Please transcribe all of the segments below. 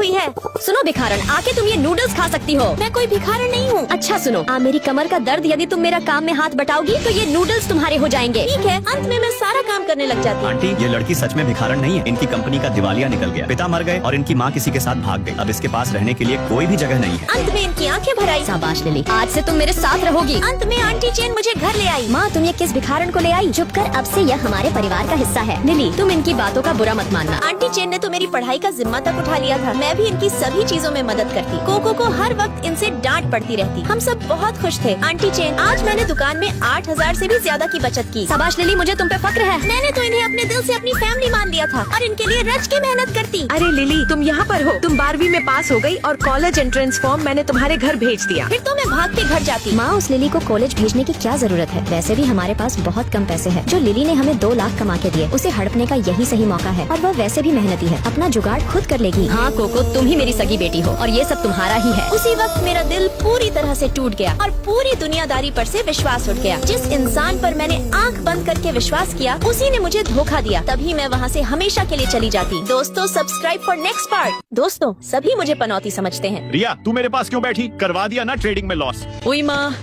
हुई है। सुनो भिखारन, आके तुम ये नूडल्स खा सकती हो। मैं कोई भिखारन नहीं हूँ। अच्छा सुनो, मेरी कमर का दर्द, यदि तुम मेरा काम में हाथ बटाओगी तो ये नूडल्स तुम्हारे हो जाएंगे। ठीक है, अंत में मैं सारा काम करने लग जाती हूँ। आंटी, ये लड़की सच में भिखारन नहीं है। इनकी कंपनी का दिवालिया निकल गया, पिता मर गए और इनकी माँ किसी के साथ भाग गई। अब इसके पास रहने के लिए कोई भी जगह नहीं है। अंत में इनकी आंखें भर आई। शाबाश लिली, आज से तुम मेरे साथ रहोगी। अंत में आंटी चेन मुझे घर ले आई। माँ, तुम ये किस भिखारन को ले आई? चुप कर, अब से यह हमारे परिवार का हिस्सा है। लिली, तुम इनकी बातों का बुरा मत मानना। आंटी चेन ने तो मेरी पढ़ाई का जिम्मा तक उठा लिया था। मैं भी इनकी सभी चीजों में मदद करती। कोको को हर वक्त इनसे डांट पड़ती रहती। हम सब बहुत खुश थे। आंटी चेन, आज मैंने दुकान में 8,000 से भी ज्यादा की बचत की। शाबाश लिली, मुझे तुम पे फक्र है। मैंने तो इन्हें अपने दिल से अपनी फैमिली मान लिया था और इनके लिए रच के मेहनत करती। अरे लिली, तुम यहाँ पर हो। तुम 12वीं में पास हो गई और कॉलेज एंट्रेंस फॉर्म मैंने तुम्हारे घर भेज दिया। फिर तो मैं भाग के घर जाती। माँ, उस लिली को कॉलेज भेजने की क्या जरूरत है? वैसे भी हमारे पास बहुत कम पैसे हैं। जो लिली ने हमें 2 लाख कमा के दिए, उसे हड़पने का यही सही मौका है। और वह वैसे भी मेहनती है, अपना जुगाड़ खुद कर लेगी। हाँ कोको, तुम ही मेरी सगी बेटी हो और ये सब तुम्हारा ही है। उसी वक्त मेरा दिल पूरी तरह से टूट गया और पूरी दुनियादारी पर से विश्वास उठ गया। जिस इंसान पर मैंने आंख बंद करके विश्वास किया, उसी ने मुझे धोखा दिया। तभी मैं वहाँ से हमेशा के लिए चली जाती। दोस्तों, सब्सक्राइब फॉर नेक्स्ट पार्ट। दोस्तों, सभी मुझे पनौती समझते हैं। रिया, तू मेरे पास क्यों बैठी? करवा दिया ना ट्रेडिंग में लॉस। ओई माँ,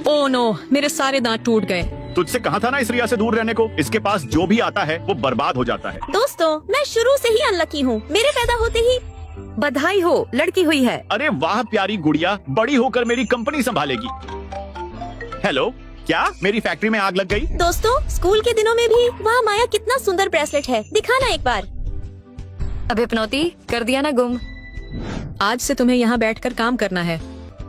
ओ नो, मेरे सारे दांत टूट गए। तुझसे कहा था ना इस रिया से दूर रहने को। इसके पास जो भी आता है वो बर्बाद हो जाता है। दोस्तों, मैं शुरू से ही अनलकी हूँ। मेरे पैदा होते ही बधाई हो, लड़की हुई है। अरे वाह प्यारी गुड़िया, बड़ी होकर मेरी कंपनी संभालेगी। हेलो, क्या मेरी फैक्ट्री में आग लग गई? दोस्तों, स्कूल के दिनों में भी वाह माया, कितना सुंदर ब्रेसलेट है, दिखाना एक बार। अबे पनौती, कर दिया ना गुम। आज से तुम्हें यहाँ बैठकर काम करना है।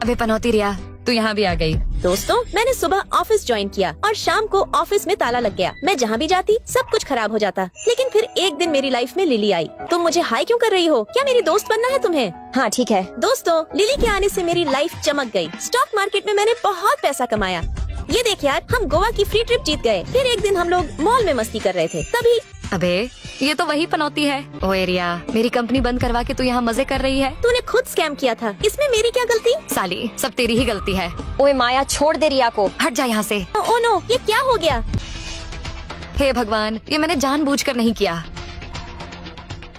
अबे पनौती रिया, तू यहाँ भी आ गई। दोस्तों, मैंने सुबह ऑफिस ज्वाइन किया और शाम को ऑफिस में ताला लग गया। मैं जहाँ भी जाती सब कुछ खराब हो जाता। लेकिन फिर एक दिन मेरी लाइफ में लिली आई। तुम मुझे हाई क्यों कर रही हो? क्या मेरी दोस्त बनना है तुम्हें? हाँ ठीक है। दोस्तों, लिली के आने से मेरी लाइफ चमक गई। स्टॉक मार्केट में मैंने बहुत पैसा कमाया। ये देख यार, हम गोवा की फ्री ट्रिप जीत गए। फिर एक दिन हम लोग मॉल में मस्ती कर रहे थे, तभी अबे ये तो वही पनौती है। ओए रिया, मेरी कंपनी बंद करवा के तू यहाँ मजे कर रही है। तूने खुद स्कैम किया था, इसमें मेरी क्या गलती? साली, सब तेरी ही गलती है। ओए माया, छोड़ दे रिया को। हट जा यहाँ से। ओ नो, ये क्या हो गया? हे भगवान, ये मैंने जानबूझकर नहीं किया।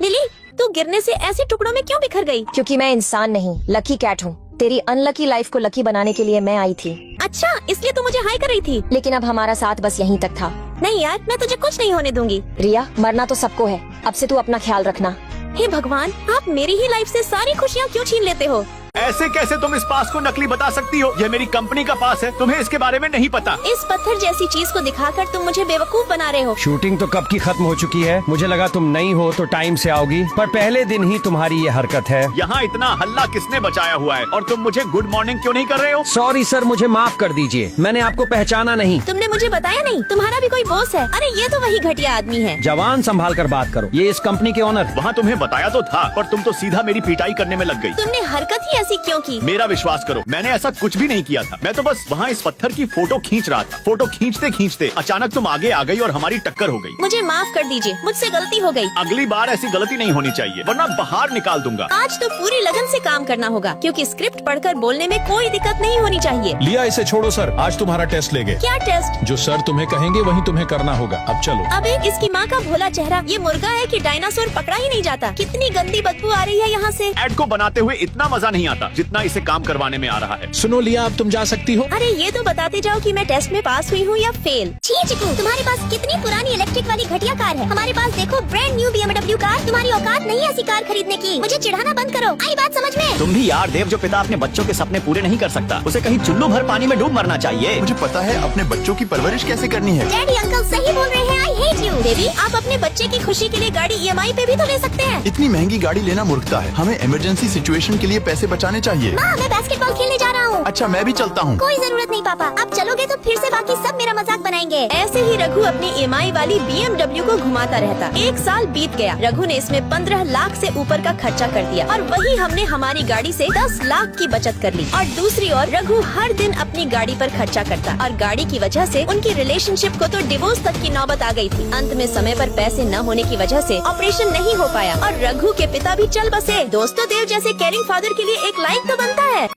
लिली, तू गिरने से ऐसे टुकड़ों में क्यों बिखर गई? क्योंकि मैं इंसान नहीं, लकी कैट हूँ। तेरी अनलकी लाइफ को लकी बनाने के लिए मैं आई थी। अच्छा, इसलिए तू मुझे हाई कर रही थी? लेकिन अब हमारा साथ बस यहीं तक था। नहीं यार, मैं तुझे कुछ नहीं होने दूंगी। रिया, मरना तो सबको है। अब से तू अपना ख्याल रखना। हे भगवान, आप मेरी ही लाइफ से सारी खुशियाँ क्यों छीन लेते हो? ऐसे कैसे तुम इस पास को नकली बता सकती हो? ये मेरी कंपनी का पास है, तुम्हें इसके बारे में नहीं पता। इस पत्थर जैसी चीज को दिखाकर तुम मुझे बेवकूफ बना रहे हो। शूटिंग तो कब की खत्म हो चुकी है। मुझे लगा तुम नई हो तो टाइम से आओगी, पर पहले दिन ही तुम्हारी ये हरकत है। यहाँ इतना हल्ला किसने बचाया हुआ है और तुम मुझे गुड मॉर्निंग क्यों नहीं कर रहे हो? सॉरी सर, मुझे माफ कर दीजिए, मैंने आपको पहचाना नहीं। तुमने मुझे बताया नहीं? तुम्हारा भी कोई बॉस है? अरे ये तो वही घटिया आदमी है। जवान संभाल कर बात करो, ये इस कंपनी के ओनर। वहाँ तुम्हें बताया तो था, पर तुम तो सीधा मेरी पिटाई करने में लग गई। तुमने हरकत ही ऐसी क्यों की? मेरा विश्वास करो, मैंने ऐसा कुछ भी नहीं किया था। मैं तो बस वहाँ इस पत्थर की फोटो खींच रहा था। फोटो खींचते खींचते अचानक तुम आगे आ गई और हमारी टक्कर हो गई। मुझे माफ कर दीजिए, मुझसे गलती हो गई। अगली बार ऐसी गलती नहीं होनी चाहिए, वरना बाहर निकाल दूंगा। आज तो पूरी लगन से काम करना होगा, क्योंकि स्क्रिप्ट पढ़कर बोलने में कोई दिक्कत नहीं होनी चाहिए। लिया, इसे छोड़ो सर, आज तुम्हारा टेस्ट लेंगे। क्या टेस्ट? जो सर तुम्हें कहेंगे वही तुम्हें करना होगा। अब चलो। अबे इसकी माँ का भोला चेहरा, ये मुर्गा है कि डायनासोर पकड़ा ही नहीं जाता। कितनी गंदी बदबू आ रही है यहाँ से। एड को बनाते हुए इतना मजा नहीं आता जितना इसे काम करवाने में आ रहा है। सुनो लिया, अब तुम जा सकती हो। अरे ये तो बताते जाओ कि मैं टेस्ट में पास हुई हूँ या फेल। छी चिकू, तुम्हारे पास कितनी पुरानी इलेक्ट्रिक वाली घटिया कार है। हमारे पास देखो ब्रांड न्यू BMW कार। तुम्हारी औकात नहीं ऐसी कार खरीदने की। मुझे चिढ़ाना बंद करो, आई बात समझ में? तुम भी यार, देव जो पिता अपने बच्चों के सपने पूरे नहीं कर सकता, उसे कहीं चुल्लू भर पानी में डूब मरना चाहिए। मुझे पता है अपने बच्चों की परवरिश कैसे करनी है। डैडी अंकल सही बोल रहे हैं, आई हेट यू। बेबी, आप अपने बच्चे की खुशी के लिए गाड़ी EMI पे भी तो ले सकते हैं। इतनी महंगी गाड़ी लेना मूर्खता है। हमें इमरजेंसी सिचुएशन के लिए पैसे बचाने चाहिए। माँ, मैं बास्केटबॉल खेलने जा रहा हूँ। अच्छा, मैं भी चलता हूँ। कोई जरूरत नहीं पापा, आप चलोगे तो फिर से बाकी सब मेरा मजाक बनाएंगे। ऐसे ही रघु अपनी EMI वाली BMW को घुमाता रहता। 1 साल बीत गया। रघु ने इसमें 15 लाख से ऊपर का खर्चा कर दिया और वही हमने हमारी गाड़ी से 10 लाख की बचत कर ली। और दूसरी ओर रघु हर दिन अपनी गाड़ी पर खर्चा करता और गाड़ी की वजह से उनकी रिलेशनशिप को तो डिवोर्स तक की नौबत आ गई थी। अंत में समय पर पैसे न होने की वजह से ऑपरेशन नहीं हो पाया और रघु के पिता भी चल बसे। दोस्तों, देव जैसे केयरिंग फादर के लिए एक लाइक तो बनता है।